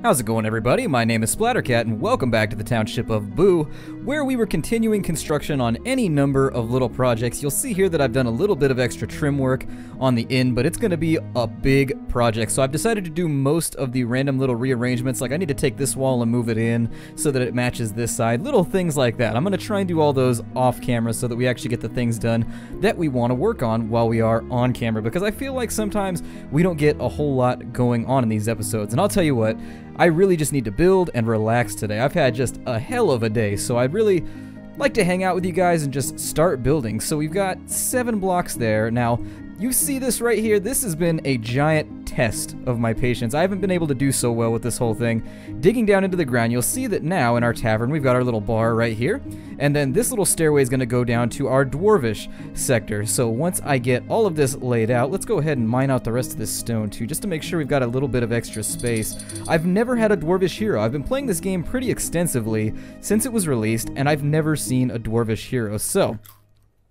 How's it going, everybody? My name is Splattercat, and welcome back to the township of Boo, where we were continuing construction on any number of little projects. You'll see here that I've done a little bit of extra trim work on the inn, but it's going to be a big project. So I've decided to do most of the random little rearrangements, like I need to take this wall and move it in so that it matches this side, little things like that. I'm going to try and do all those off camera so that we actually get the things done that we want to work on while we are on camera, because I feel like sometimes we don't get a whole lot going on in these episodes. And I'll tell you what, I really just need to build and relax today. I've had just a hell of a day, so I'd really like to hang out with you guys and just start building. So we've got 7 blocks there. Now, you see this right here? This has been a giant test of my patience. I haven't been able to do so well with this whole thing. Digging down into the ground, you'll see that now in our tavern, we've got our little bar right here. And then this little stairway is going to go down to our Dwarvish sector. So once I get all of this laid out, let's go ahead and mine out the rest of this stone too, just to make sure we've got a little bit of extra space. I've never had a Dwarvish hero. I've been playing this game pretty extensively since it was released, and I've never seen a Dwarvish hero. So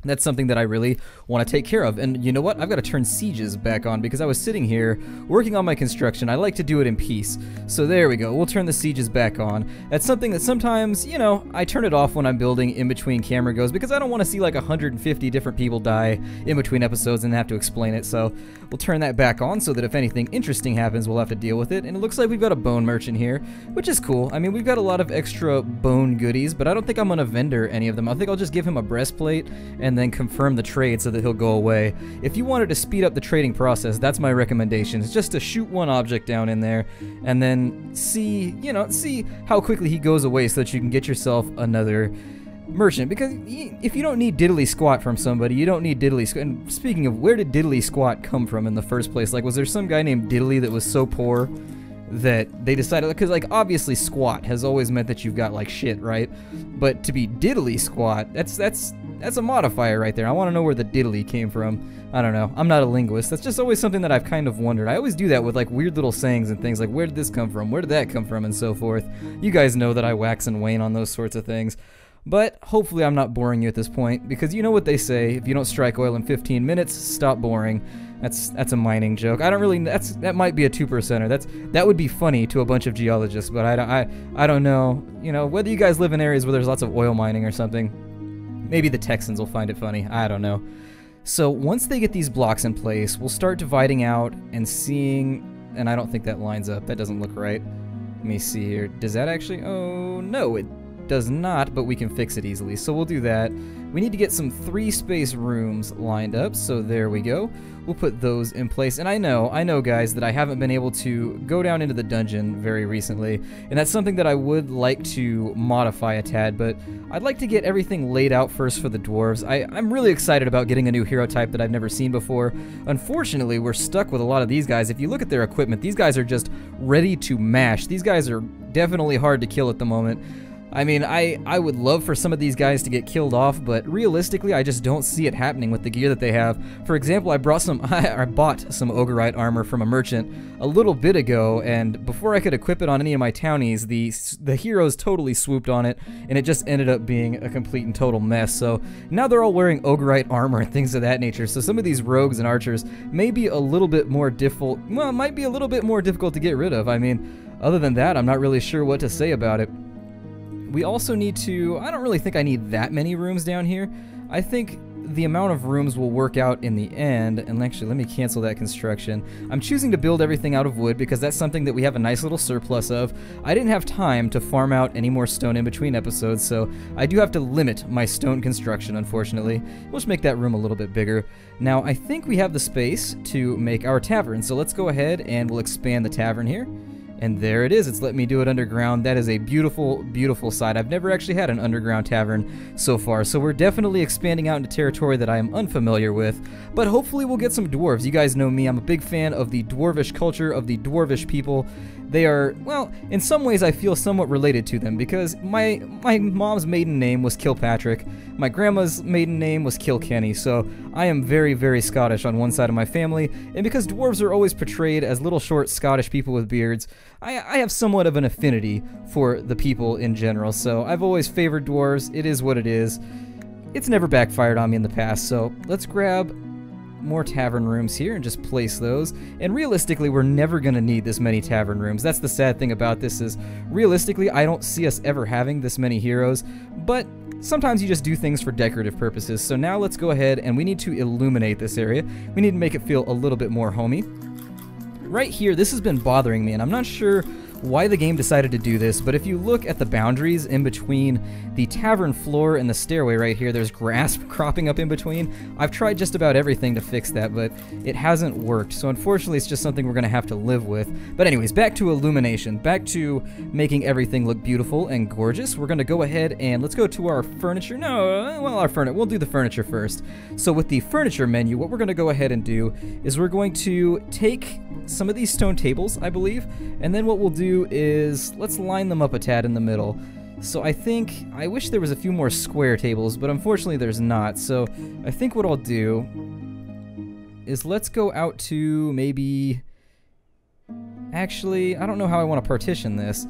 that's something that I really want to take care of. And you know what? I've got to turn sieges back on because I was sitting here working on my construction. I like to do it in peace. So there we go. We'll turn the sieges back on. That's something that sometimes, you know, I turn it off when I'm building in between camera goes because I don't want to see like 150 different people die in between episodes and have to explain it. So we'll turn that back on so that if anything interesting happens, we'll have to deal with it. And it looks like we've got a bone merchant here, which is cool. I mean, we've got a lot of extra bone goodies, but I don't think I'm going to vendor any of them. I think I'll just give him a breastplate and then confirm the trade so that he'll go away. If you wanted to speed up the trading process, that's my recommendation. It's just to shoot one object down in there and then see, you know, see how quickly he goes away so that you can get yourself another merchant. Because if you don't need diddly squat from somebody, you don't need diddly squat. And speaking of, where did diddly squat come from in the first place? Like, was there some guy named Diddly that was so poor that they decided, because like obviously squat has always meant that you've got like shit, right? But to be diddly squat, that's a modifier right there. I want to know where the diddly came from. I don't know. I'm not a linguist. That's just always something that I've kind of wondered. I always do that with like weird little sayings and things like, where did this come from? Where did that come from? And so forth. You guys know that I wax and wane on those sorts of things. But hopefully I'm not boring you at this point, because you know what they say, if you don't strike oil in 15 minutes, stop boring. That's a mining joke. I don't really, that might be a 2%er. That would be funny to a bunch of geologists, but I don't know, you know, whether you guys live in areas where there's lots of oil mining or something. Maybe the Texans will find it funny. I don't know. So once they get these blocks in place, we'll start dividing out and seeing, and I don't think that lines up. That doesn't look right. Let me see here. Does that actually, oh no, it does not, but we can fix it easily. So we'll do that. We need to get some 3-space rooms lined up, so there we go. We'll put those in place. And I know guys, that I haven't been able to go down into the dungeon very recently, and that's something that I would like to modify a tad, but I'd like to get everything laid out first for the dwarves. I'm really excited about getting a new hero type that I've never seen before. Unfortunately, we're stuck with a lot of these guys. If you look at their equipment, these guys are just ready to mash. These guys are definitely hard to kill at the moment. I mean, I would love for some of these guys to get killed off, but realistically, I just don't see it happening with the gear that they have. For example, I bought some Ogreite armor from a merchant a little bit ago, and before I could equip it on any of my townies, the heroes totally swooped on it, and it just ended up being a complete and total mess. So now they're all wearing Ogreite armor and things of that nature, so some of these rogues and archers may be a little bit more difficult, well, might be a little bit more difficult to get rid of. I mean, other than that, I'm not really sure what to say about it. We also need to, I don't really think I need that many rooms down here. I think the amount of rooms will work out in the end. And actually, let me cancel that construction. I'm choosing to build everything out of wood because that's something that we have a nice little surplus of. I didn't have time to farm out any more stone in between episodes, so I do have to limit my stone construction, unfortunately. We'll just make that room a little bit bigger. Now, I think we have the space to make our tavern, so let's go ahead and we'll expand the tavern here. And there it is. It's let me do it underground. That is a beautiful, beautiful sight. I've never actually had an underground tavern so far, so we're definitely expanding out into territory that I am unfamiliar with, but hopefully we'll get some dwarves. You guys know me. I'm a big fan of the Dwarvish culture, of the Dwarvish people. They are, well, in some ways I feel somewhat related to them because my mom's maiden name was Kilpatrick, my grandma's maiden name was Kilkenny, so I am very, very Scottish on one side of my family, and because dwarves are always portrayed as little short Scottish people with beards, I have somewhat of an affinity for the people in general, so I've always favored dwarves. It is what it is. It's never backfired on me in the past, so let's grab more tavern rooms here and just place those. And realistically, we're never going to need this many tavern rooms. That's the sad thing about this is, realistically, I don't see us ever having this many heroes, but sometimes you just do things for decorative purposes. So now let's go ahead and we need to illuminate this area. We need to make it feel a little bit more homey. Right here, this has been bothering me, and I'm not sure why the game decided to do this, but if you look at the boundaries in between the tavern floor and the stairway right here, there's grass cropping up in between. I've tried just about everything to fix that, but it hasn't worked, so unfortunately it's just something we're going to have to live with. But anyways, back to illumination, back to making everything look beautiful and gorgeous. We're going to go ahead and let's go to our furniture. No, well, we'll do the furniture first. So with the furniture menu, what we're going to go ahead and do is we're going to take some of these stone tables, I believe, and then what we'll do is let's line them up a tad in the middle. So I wish there was a few more square tables, but unfortunately there's not. So I think what I'll do is let's go out to maybe, actually, I don't know how I want to partition this.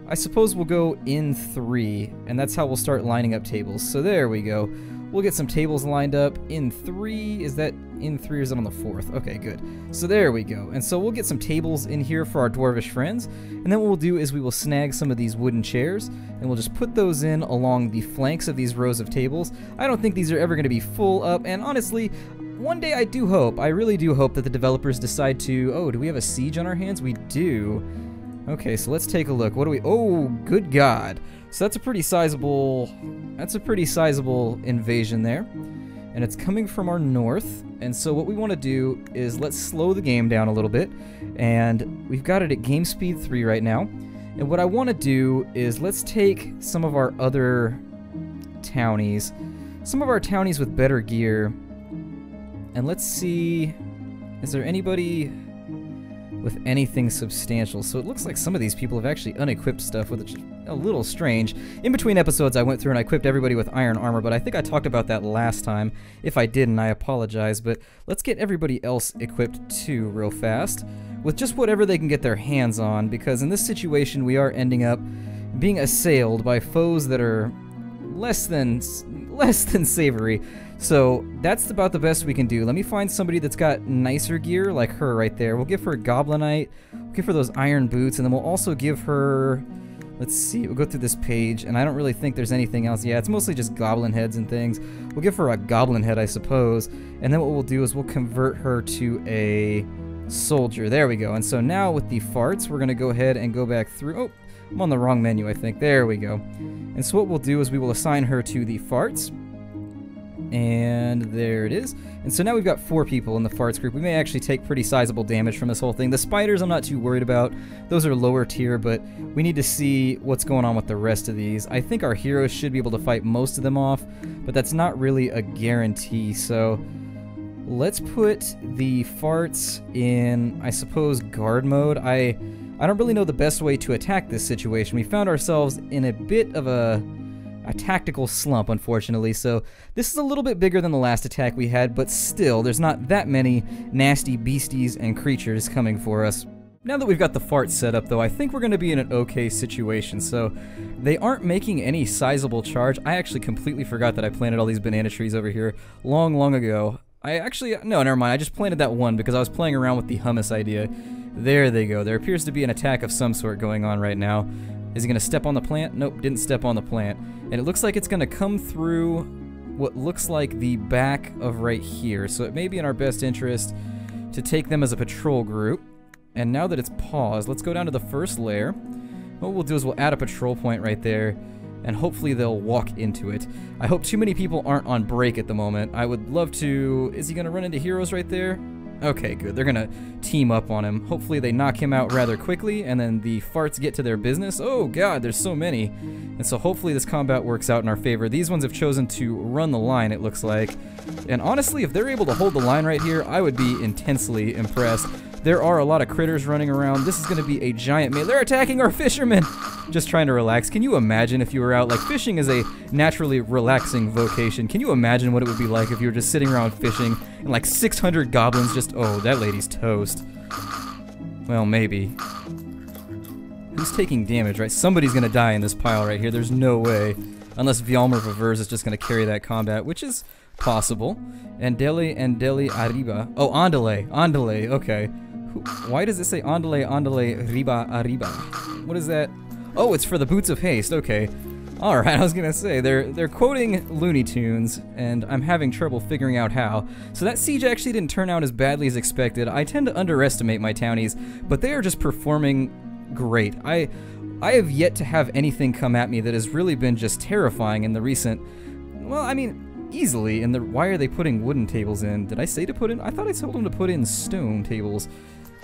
I suppose we'll go in 3, and that's how we'll start lining up tables. So there we go. We'll get some tables lined up in 3. Is that in 3 or is it on the 4th? Okay, good. So there we go. And so we'll get some tables in here for our dwarvish friends. And then what we'll do is we will snag some of these wooden chairs and we'll just put those in along the flanks of these rows of tables. I don't think these are ever going to be full up. And honestly, one day I really do hope that the developers decide to... Oh, do we have a siege on our hands? We do. Okay, so let's take a look. What do we... Oh, good God. So that's a pretty sizable invasion there. And it's coming from our north. And so what we want to do is let's slow the game down a little bit. And we've got it at game speed 3 right now. And what I want to do is let's take some of our other townies. Some of our townies with better gear. And let's see... Is there anybody with anything substantial? So it looks like some of these people have actually unequipped stuff, which is a little strange. In between episodes I went through and I equipped everybody with iron armor, but I think I talked about that last time. If I didn't, I apologize, but let's get everybody else equipped too real fast with just whatever they can get their hands on, because in this situation we are ending up being assailed by foes that are less than savory. So that's about the best we can do. Let me find somebody that's got nicer gear, like her right there. We'll give her a goblinite, we'll give her those iron boots, and then we'll also give her... Let's see, we'll go through this page, and I don't really think there's anything else. Yeah, it's mostly just goblin heads and things. We'll give her a goblin head, I suppose, and then what we'll do is we'll convert her to a soldier. There we go. And so now with the farts, we're going to go ahead and go back through... Oh, I'm on the wrong menu, I think. There we go. And so what we'll do is we will assign her to the farts. And there it is. And so now we've got 4 people in the farts group. We may actually take pretty sizable damage from this whole thing. The spiders I'm not too worried about. Those are lower tier, but we need to see what's going on with the rest of these. I think our heroes should be able to fight most of them off, but that's not really a guarantee. So let's put the farts in, I suppose, guard mode. I don't really know the best way to attack this situation. We found ourselves in a bit of a tactical slump, unfortunately, so this is a little bit bigger than the last attack we had, but still, there's not that many nasty beasties and creatures coming for us. Now that we've got the farts set up, though, I think we're going to be in an okay situation. So they aren't making any sizable charge. I actually completely forgot that I planted all these banana trees over here long ago. No, never mind, I just planted that one because I was playing around with the hummus idea. There they go. There appears to be an attack of some sort going on right now. Is he going to step on the plant? Nope, didn't step on the plant. And it looks like it's going to come through what looks like the back of right here. So it may be in our best interest to take them as a patrol group. And now that it's paused, let's go down to the first layer. What we'll do is we'll add a patrol point right there, and hopefully they'll walk into it. I hope too many people aren't on break at the moment. I would love to... Is he going to run into heroes right there? Okay, good. They're gonna team up on him. Hopefully they knock him out rather quickly, and then the farts get to their business. Oh god, there's so many. And so hopefully this combat works out in our favor. These ones have chosen to run the line, it looks like. And honestly, if they're able to hold the line right here, I would be intensely impressed. There are a lot of critters running around. This is gonna be a giant melee. They're attacking our fishermen! Just trying to relax. Can you imagine if you were out, like, fishing is a naturally relaxing vocation. Can you imagine what it would be like if you were just sitting around fishing and like 600 goblins just, oh, that lady's toast. Well, maybe. Who's taking damage, right? Somebody's gonna die in this pile right here. There's no way. Unless Vjalmur Vavers is just gonna carry that combat, which is possible. Andele arriba. Oh, andale, okay. Why does it say andale riba arriba? What is that? Oh, it's for the Boots of Haste, okay. Alright, I was gonna say, they're quoting Looney Tunes, and I'm having trouble figuring out how. So that siege actually didn't turn out as badly as expected. I tend to underestimate my townies, but they are just performing great. I have yet to have anything come at me that has really been just terrifying in the recent... Well, I mean, easily. And why are they putting wooden tables in? Did I say to put in? I thought I told them to put in stone tables.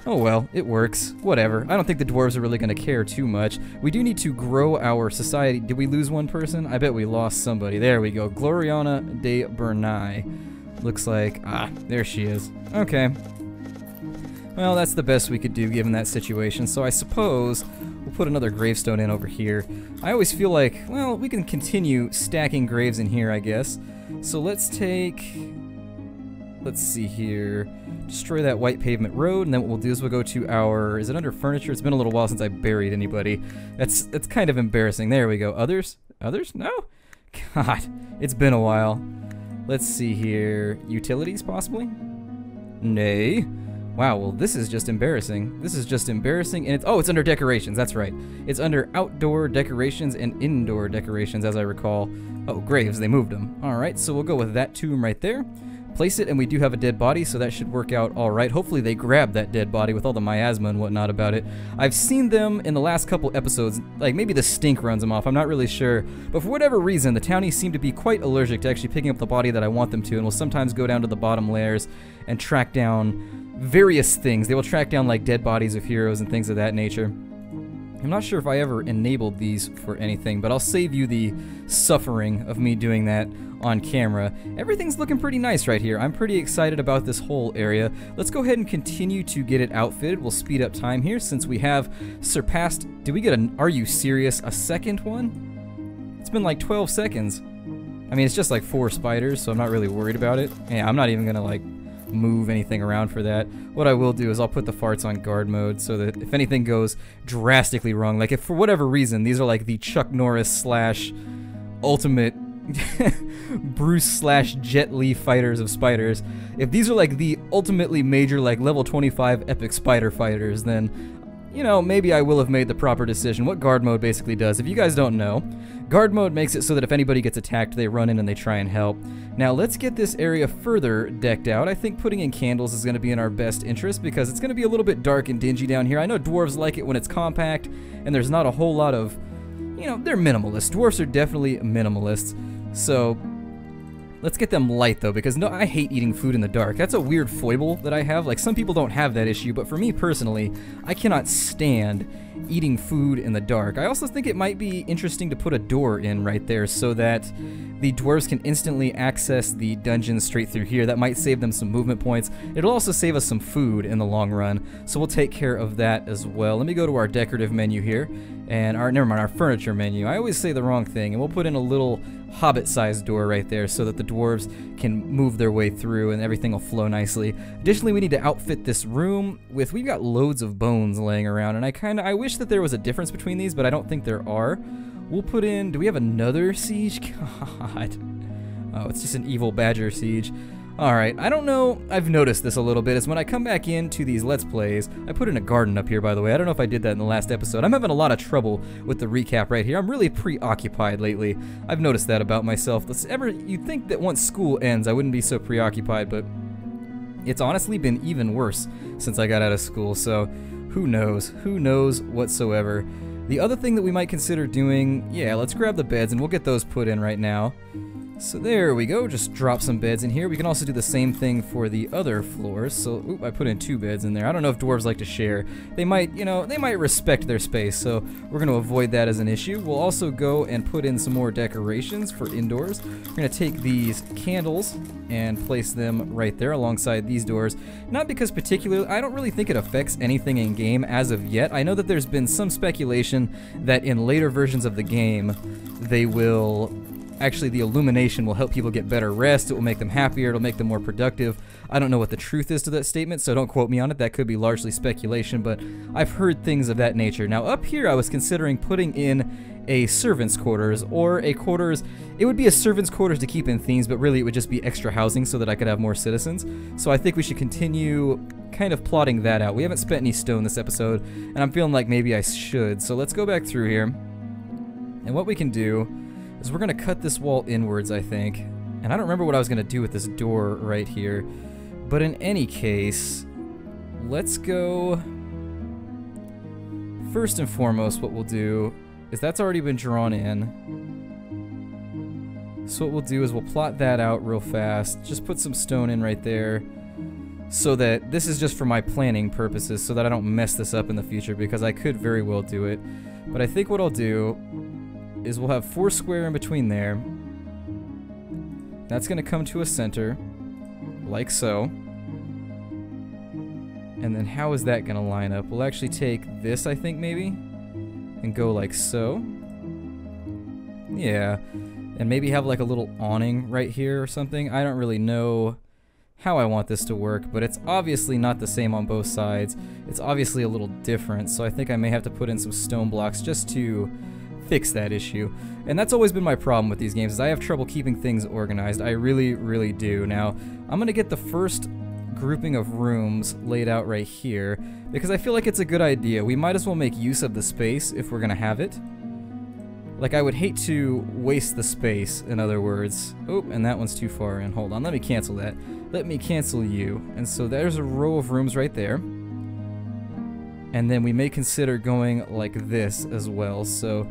Oh well, it works. Whatever. I don't think the dwarves are really going to care too much. We do need to grow our society. Did we lose one person? I bet we lost somebody. There we go. Gloriana de Bernay. Looks like... Ah, there she is. Okay. Well, that's the best we could do given that situation, so I suppose we'll put another gravestone in over here. I always feel like, well, we can continue stacking graves in here, I guess. So let's take... Let's see here. Destroy that white pavement road, and then what we'll do is we'll go to our... Is it under furniture? It's been a little while since I buried anybody. That's kind of embarrassing. There we go. Others? Others? No? God, it's been a while. Let's see here. Utilities, possibly? Nay. Wow, well, this is just embarrassing. This is just embarrassing, and it's... Oh, it's under decorations, that's right. It's under outdoor decorations and indoor decorations, as I recall. Oh, graves, they moved them. Alright, so we'll go with that tomb right there. Place it, and we do have a dead body, so that should work out alright. Hopefully they grab that dead body with all the miasma and whatnot about it. I've seen them in the last couple episodes, like maybe the stink runs them off, I'm not really sure. But for whatever reason, the townies seem to be quite allergic to actually picking up the body that I want them to, and will sometimes go down to the bottom layers and track down various things. They will track down like dead bodies of heroes and things of that nature. I'm not sure if I ever enabled these for anything, but I'll save you the suffering of me doing that on camera. Everything's looking pretty nice right here. I'm pretty excited about this whole area. Let's go ahead and continue to get it outfitted. We'll speed up time here since we have surpassed... Did we get an... Are you serious? A second one? It's been like 12 seconds. I mean, it's just like 4 spiders, so I'm not really worried about it. Yeah, I'm not even gonna like move anything around for that. What I will do is I'll put the farts on guard mode so that if anything goes drastically wrong, like if for whatever reason these are like the Chuck Norris slash ultimate Bruce slash Jet Li fighters of spiders, if these are like the ultimately major like level 25 epic spider fighters, then you know, maybe I will have made the proper decision. What guard mode basically does, if you guys don't know, guard mode makes it so that if anybody gets attacked, they run in and they try and help. Now, let's get this area further decked out. I think putting in candles is going to be in our best interest because it's going to be a little bit dark and dingy down here. I know dwarves like it when it's compact and there's not a whole lot of, you know, they're minimalists. Dwarves are definitely minimalists. So... let's get them light, though, because no, I hate eating food in the dark. That's a weird foible that I have. Like, some people don't have that issue, but for me personally, I cannot stand eating food in the dark. I also think it might be interesting to put a door in right there so that the dwarves can instantly access the dungeon straight through here. That might save them some movement points. It'll also save us some food in the long run, so we'll take care of that as well. Let me go to our decorative menu here, and our furniture menu. I always say the wrong thing, and we'll put in a little hobbit-sized door right there so that the dwarves can move their way through and everything will flow nicely. Additionally, we need to outfit this room with, we've got loads of bones laying around, and I wish that there was a difference between these, but I don't think there are. We'll put in, do we have another siege? God. Oh, it's just an evil badger siege. Alright, I don't know, I've noticed this a little bit, is when I come back into these Let's Plays, I put in a garden up here, by the way. I don't know if I did that in the last episode. I'm having a lot of trouble with the recap right here. I'm really preoccupied lately. I've noticed that about myself. You'd think that once school ends, I wouldn't be so preoccupied, but it's honestly been even worse since I got out of school, so who knows? Who knows whatsoever. The other thing that we might consider doing, yeah, let's grab the beds, and we'll get those put in right now. So there we go, just drop some beds in here. We can also do the same thing for the other floors. So, oop, I put in 2 beds in there. I don't know if dwarves like to share. They might, you know, they might respect their space, so we're going to avoid that as an issue. We'll also go and put in some more decorations for indoors. We're going to take these candles and place them right there alongside these doors. Not because particularly, I don't really think it affects anything in game as of yet. I know that there's been some speculation that in later versions of the game, they will actually the illumination will help people get better rest, it will make them happier, it'll make them more productive. I don't know what the truth is to that statement, so don't quote me on it. That could be largely speculation, but I've heard things of that nature. Now up here I was considering putting in a servant's quarters, or a quarters. It would be a servant's quarters to keep in themes, but really it would just be extra housing so that I could have more citizens. So I think we should continue kind of plotting that out. We haven't spent any stone this episode, and I'm feeling like maybe I should. So let's go back through here. And what we can do is we're going to cut this wall inwards, I think. And I don't remember what I was going to do with this door right here. But in any case, let's go... First and foremost, what we'll do is that's already been drawn in. So what we'll do is we'll plot that out real fast. Just put some stone in right there. So that this is just for my planning purposes, so that I don't mess this up in the future, because I could very well do it. But I think what I'll do is we'll have 4 square in between there. That's going to come to a center, like so. And then how is that going to line up? We'll actually take this, I think, maybe, and go like so. Yeah, and maybe have like a little awning right here or something. I don't really know how I want this to work, but it's obviously not the same on both sides. It's obviously a little different, so I think I may have to put in some stone blocks just to fix that issue. And that's always been my problem with these games, is I have trouble keeping things organized. I really, really do. Now, I'm gonna get the first grouping of rooms laid out right here, because I feel like it's a good idea. We might as well make use of the space if we're gonna have it. Like, I would hate to waste the space, in other words. Oh, and that one's too far in. Hold on, let me cancel that. Let me cancel you. And so there's a row of rooms right there. And then we may consider going like this as well. So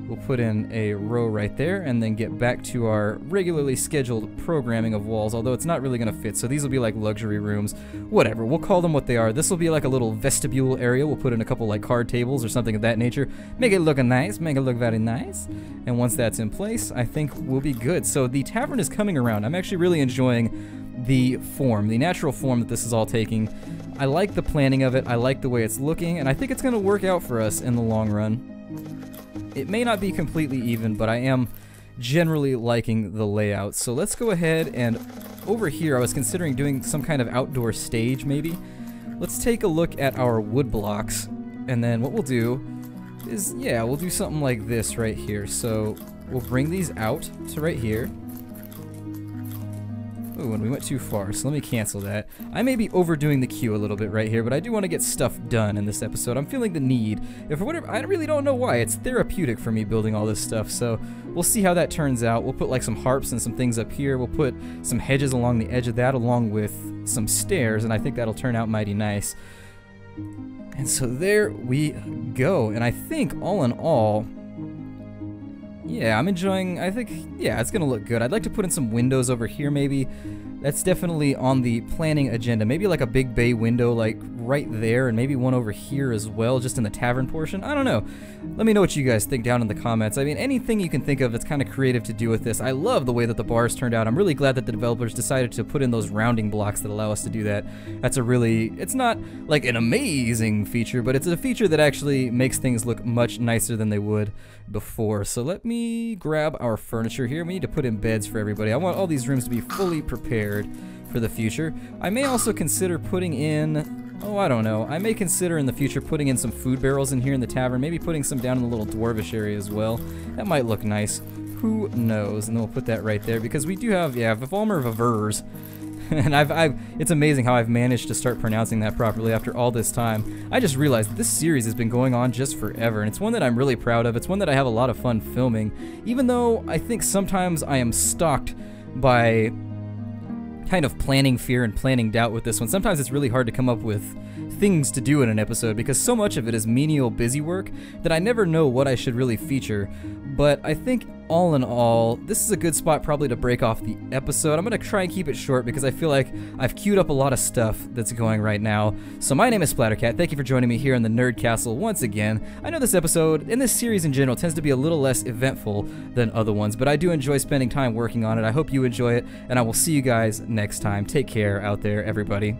we'll put in a row right there and then get back to our regularly scheduled programming of walls, although it's not really going to fit. So these will be like luxury rooms. Whatever, we'll call them what they are. This will be like a little vestibule area. We'll put in a couple like card tables or something of that nature. Make it look nice, make it look very nice. And once that's in place, I think we'll be good. So the tavern is coming around. I'm actually really enjoying the form, the natural form that this is all taking. I like the planning of it, I like the way it's looking, and I think it's going to work out for us in the long run. It may not be completely even, but I am generally liking the layout. So let's go ahead and over here I was considering doing some kind of outdoor stage maybe. Let's take a look at our wood blocks, and then what we'll do is, yeah, we'll do something like this right here. So we'll bring these out to right here. Ooh, and we went too far, so let me cancel that. I may be overdoing the queue a little bit right here, but I do want to get stuff done in this episode. I'm feeling the need. If for whatever, I really don't know why. It's therapeutic for me building all this stuff, so we'll see how that turns out. We'll put like some harps and some things up here. We'll put some hedges along the edge of that, along with some stairs, and I think that'll turn out mighty nice. And so there we go. And I think all in all, yeah, I'm enjoying, I think, yeah, it's going to look good. I'd like to put in some windows over here, maybe. That's definitely on the planning agenda. Maybe like a big bay window, like right there, and maybe one over here as well, just in the tavern portion. I don't know. Let me know what you guys think down in the comments. I mean, anything you can think of that's kind of creative to do with this. I love the way that the bars turned out. I'm really glad that the developers decided to put in those rounding blocks that allow us to do that. That's a really, it's not like an amazing feature, but it's a feature that actually makes things look much nicer than they would before. So let me grab our furniture here. We need to put in beds for everybody. I want all these rooms to be fully prepared for the future. I may also consider putting in, oh, I don't know, I may consider in the future putting in some food barrels in here in the tavern, maybe putting some down in the little Dwarvish area as well. That might look nice. Who knows? And then we'll put that right there, because we do have, yeah, Vivalmer Vavers. And it's amazing how I've managed to start pronouncing that properly after all this time. I just realized that this series has been going on just forever, and it's one that I'm really proud of. It's one that I have a lot of fun filming, even though I think sometimes I am stalked by kind of planning fear and planning doubt with this one. Sometimes it's really hard to come up with things to do in an episode because so much of it is menial busy work that I never know what I should really feature. But I think all in all, this is a good spot probably to break off the episode. I'm going to try and keep it short because I feel like I've queued up a lot of stuff that's going right now. So my name is Splattercat. Thank you for joining me here in the Nerd Castle once again. I know this episode, and this series in general, tends to be a little less eventful than other ones, but I do enjoy spending time working on it. I hope you enjoy it, and I will see you guys next time. Take care out there, everybody.